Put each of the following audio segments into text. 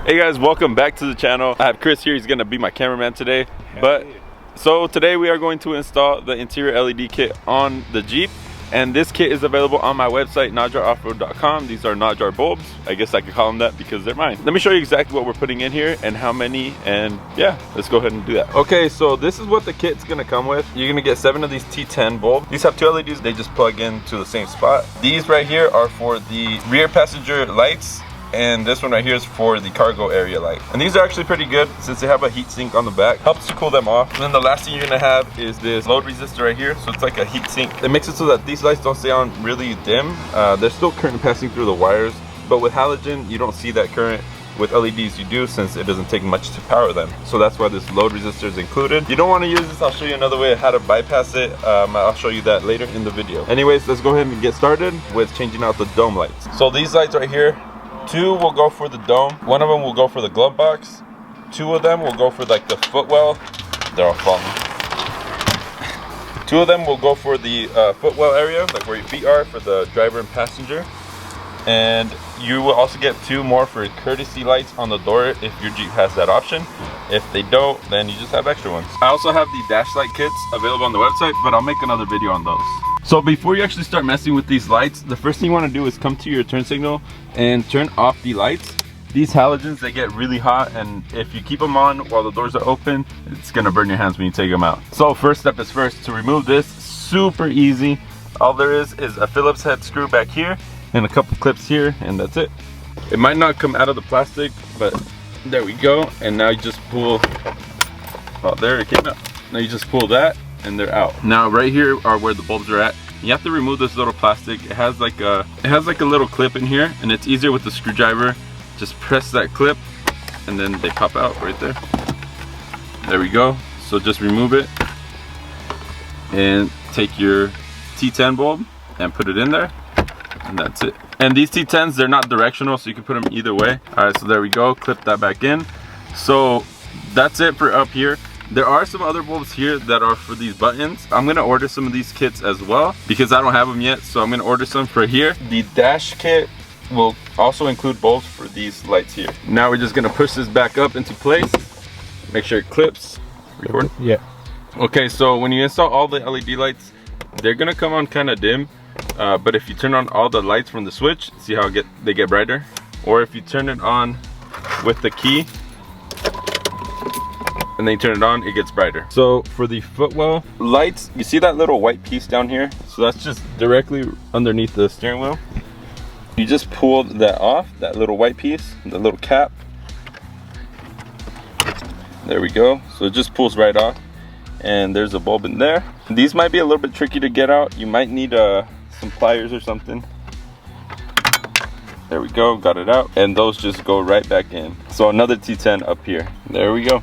Hey guys, welcome back to the channel. I have Chris here. He's gonna be my cameraman today. So today we are going to install the interior LED kit on the Jeep, and this kit is available on my website, najjaroffroad.com. These are Najjar bulbs. I guess I could call them that because they're mine. Let me show you exactly what we're putting in here and how many, and yeah, let's go ahead and do that. Okay, so this is what the kit's gonna come with. You're gonna get 7 of these T10 bulbs. These have 2 LEDs. They just plug into the same spot. These right here are for the rear passenger lights, and this one right here is for the cargo area light. And these are actually pretty good since they have a heat sink on the back. Helps to cool them off. And then the last thing you're gonna have is this load resistor right here. So it's like a heat sink. It makes it so that these lights don't stay on really dim. There's still current passing through the wires, but with halogen, you don't see that current. With LEDs you do, since it doesn't take much to power them. So that's why this load resistor is included. If you don't want to use this, I'll show you another way how to bypass it. I'll show you that later in the video. Anyways, let's go ahead and get started with changing out the dome lights. So these lights right here, 2 will go for the dome, 1 of them will go for the glove box, 2 of them will go for like the footwell. They're all falling. 2 of them will go for the footwell area, like where your feet are, for the driver and passenger. And you will also get 2 more for courtesy lights on the door if your Jeep has that option. If they don't, then you just have extra ones. I also have the dash light kits available on the website, but I'll make another video on those. So before you actually start messing with these lights, the first thing you want to do is come to your turn signal and turn off the lights. These halogens, they get really hot, and if you keep them on while the doors are open, it's gonna burn your hands when you take them out. So first step is first, to remove this, super easy. All there is a Phillips head screw back here and a couple clips here, and that's it. It might not come out of the plastic, but there we go. And now you just pull, oh, there it came out. Now you just pull that and they're out. Now right here are where the bulbs are at. You have to remove this little plastic. It has like a little clip in here, and it's easier with the screwdriver. Just press that clip and then they pop out right there. There we go. So just remove it and take your T10 bulb and put it in there, and that's it. And these T10s, they're not directional, so you can put them either way. All right, so there we go. Clip that back in. So that's it for up here. There are some other bulbs here that are for these buttons. I'm gonna order some of these kits as well because I don't have them yet, so I'm gonna order some for here. The dash kit will also include bulbs for these lights here. Now we're just gonna push this back up into place. Make sure it clips. Record? Yeah. Okay, so when you install all the LED lights, they're gonna come on kind of dim, but if you turn on all the lights from the switch, see how they get brighter? Or if you turn it on with the key, and then you turn it on, it gets brighter. So for the footwell lights, you see that little white piece down here? So that's just directly underneath the steering wheel. You just pull that off, that little white piece, the little cap. There we go. So it just pulls right off, and there's a bulb in there. These might be a little bit tricky to get out. You might need some pliers or something. There we go, got it out. And those just go right back in. So another T10 up here. There we go.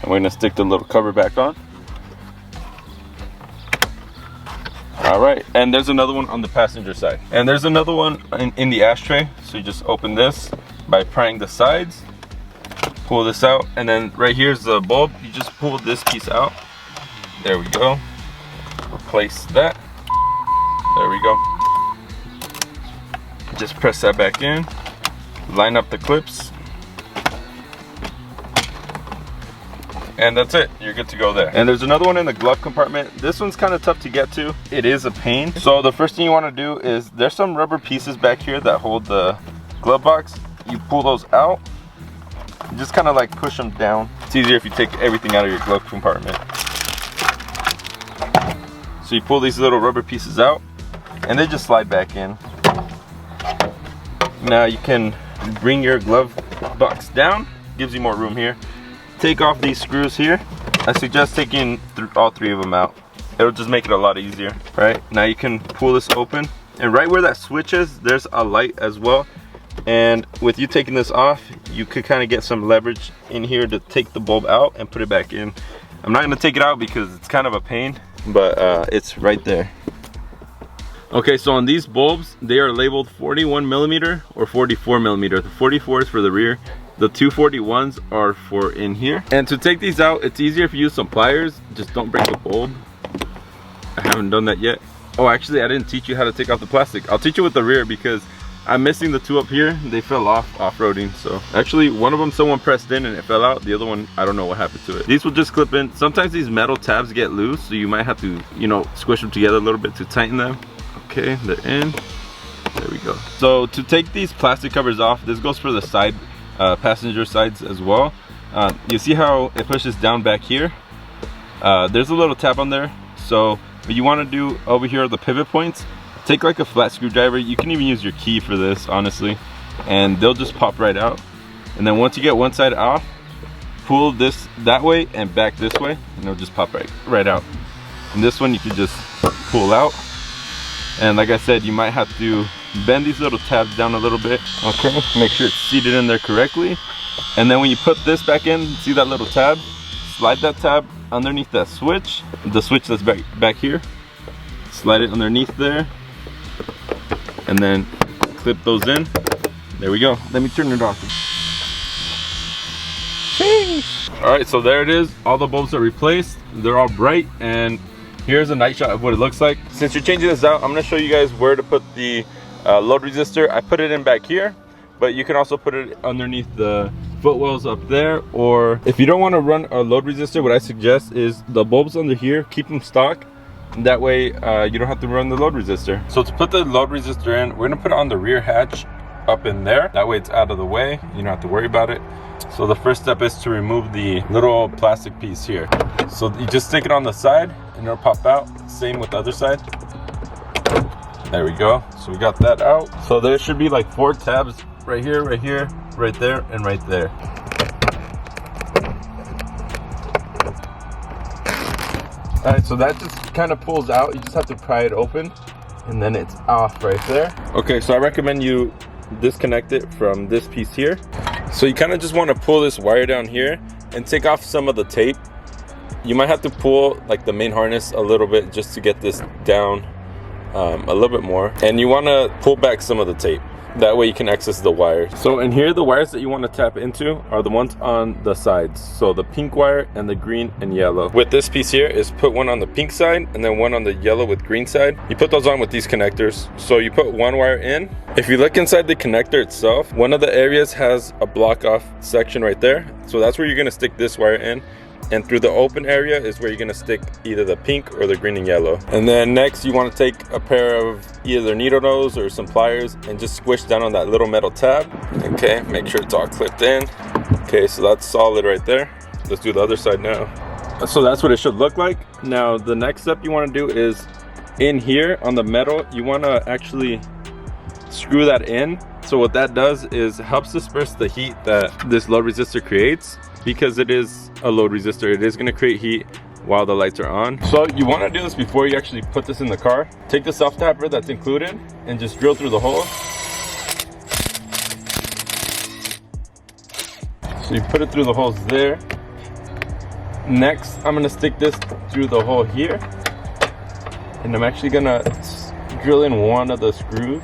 And we're gonna stick the little cover back on. All right, and there's another one on the passenger side. And there's another one in the ashtray. So you just open this by prying the sides, pull this out, and then right here's the bulb. You just pull this piece out. There we go. Replace that. There we go. Just press that back in, line up the clips, and that's it. You're good to go there. And there's another one in the glove compartment. This one's kind of tough to get to. It is a pain. So the first thing you want to do is, there's some rubber pieces back here that hold the glove box. You pull those out, you just kind of like push them down. It's easier if you take everything out of your glove compartment. So you pull these little rubber pieces out, and they just slide back in. Now you can bring your glove box down, gives you more room here. Take off these screws here. I suggest taking all 3 of them out. It'll just make it a lot easier. Right, now you can pull this open, and right where that switch is, there's a light as well. And with you taking this off, you could kind of get some leverage in here to take the bulb out and put it back in. I'm not gonna take it out because it's kind of a pain, but it's right there. Okay, so on these bulbs, they are labeled 41 millimeter or 44 millimeter. The 44 is for the rear. The 241s are for in here. And to take these out, it's easier if you use some pliers. Just don't break the bulb. I haven't done that yet. Oh, actually, I didn't teach you how to take off the plastic. I'll teach you with the rear because I'm missing the two up here. They fell off-roading. So actually one of them someone pressed in and it fell out. The other one, I don't know what happened to it. These will just clip in. Sometimes these metal tabs get loose, so you might have to, you know, squish them together a little bit to tighten them. Okay, they're in. There we go. So to take these plastic covers off, this goes for the side passenger sides as well. You see how it pushes down back here? There's a little tab on there. So what you want to do over here are the pivot points. Take like a flat screwdriver. You can even use your key for this, honestly, and they'll just pop right out. And then once you get one side off, pull this that way and back this way, and it'll just pop right out. And this one you can just pull out. And like I said, you might have to bend these little tabs down a little bit. Okay, make sure it's seated in there correctly. And then when you put this back in, see that little tab? Slide that tab underneath that switch, the switch that's back here. Slide it underneath there, and then clip those in. There we go. Let me turn it off. All right, so there it is. All the bulbs are replaced. They're all bright, and here's a night shot of what it looks like. Since you're changing this out, I'm gonna show you guys where to put the load resistor. I put it in back here, but you can also put it underneath the footwells up there. Or if you don't want to run a load resistor, what I suggest is the bulbs under here, keep them stock. That way you don't have to run the load resistor. So to put the load resistor in, we're gonna put it on the rear hatch up in there. That way it's out of the way. You don't have to worry about it. So the first step is to remove the little plastic piece here. So you just stick it on the side and it'll pop out. Same with the other side. There we go. So we got that out. So there should be like 4 tabs right here, right here, right there, and right there. All right, so that just kind of pulls out. You just have to pry it open and then it's off right there. Okay, so I recommend you disconnect it from this piece here. So you kind of just want to pull this wire down here and take off some of the tape. You might have to pull like the main harness a little bit just to get this down a little bit more. And you want to pull back some of the tape. That way you can access the wires. So in here, the wires that you want to tap into are the ones on the sides. So the pink wire and the green and yellow. With this piece here is put one on the pink side and then one on the yellow with green side. You put those on with these connectors. So you put one wire in. If you look inside the connector itself, one of the areas has a block off section right there. So that's where you're going to stick this wire in. And through the open area is where you're gonna stick either the pink or the green and yellow. And then next you wanna take a pair of either needle nose or some pliers and just squish down on that little metal tab. Okay, make sure it's all clipped in. Okay, so that's solid right there. Let's do the other side now. So that's what it should look like. Now the next step you wanna do is in here on the metal, you wanna actually screw that in. So what that does is helps disperse the heat that this load resistor creates. Because it is a load resistor, it is going to create heat while the lights are on. So you want to do this before you actually put this in the car. Take the self-tapper that's included and just drill through the hole. So you put it through the holes there. Next, I'm going to stick this through the hole here. And I'm actually going to drill in one of the screws.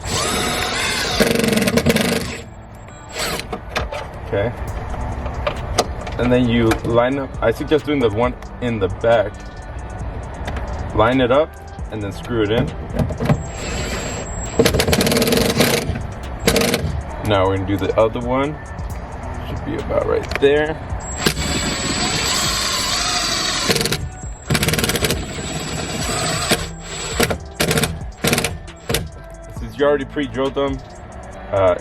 Okay. And then you line up, I suggest doing the one in the back. Line it up and then screw it in. Now we're gonna do the other one. Should be about right there. Since you already pre-drilled them,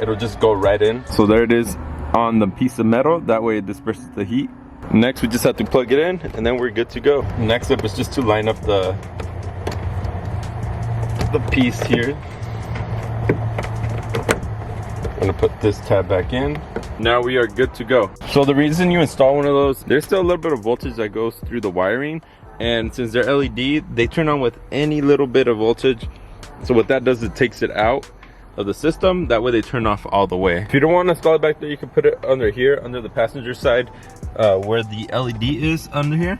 it'll just go right in. So there it is on the piece of metal. That way it disperses the heat. Next we just have to plug it in and then we're good to go. Next up is just to line up the piece here. I'm gonna put this tab back in. Now we are good to go. So the reason you install one of those, there's still a little bit of voltage that goes through the wiring, and since they're LED, they turn on with any little bit of voltage. So what that does, it takes it out of the system. That way they turn off all the way. If you don't want to install it back there, you can put it under here, under the passenger side, where the LED is under here.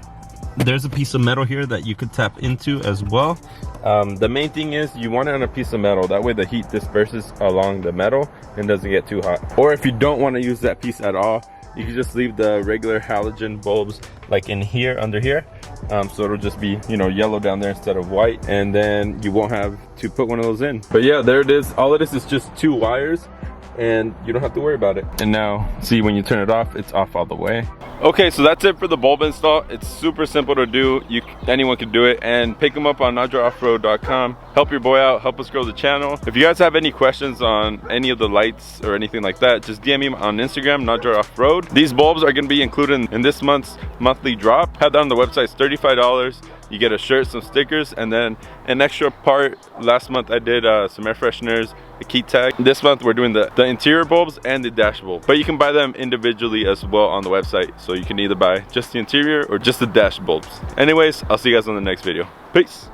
There's a piece of metal here that you could tap into as well. The main thing is you want it on a piece of metal. That way the heat disperses along the metal and doesn't get too hot. Or if you don't want to use that piece at all, you can just leave the regular halogen bulbs like in here, under here, So it'll just be, you know, yellow down there instead of white, and then you won't have to put one of those in. But yeah, there it is. All it is just 2 wires, and you don't have to worry about it. And now, see, when you turn it off, it's off all the way. Okay, so that's it for the bulb install. It's super simple to do. Anyone can do it, and pick them up on nadraoffroad.com. Help your boy out, help us grow the channel. If you guys have any questions on any of the lights or anything like that, just DM me on Instagram, nadraoffroad. These bulbs are gonna be included in this month's monthly drop. Head down to the website, it's $35. You get a shirt, some stickers, and then an extra part. Last month I did some air fresheners, a key tag. This month we're doing the interior bulbs and the dash bulb. But you can buy them individually as well on the website. So you can either buy just the interior or just the dash bulbs. Anyways, I'll see you guys on the next video. Peace.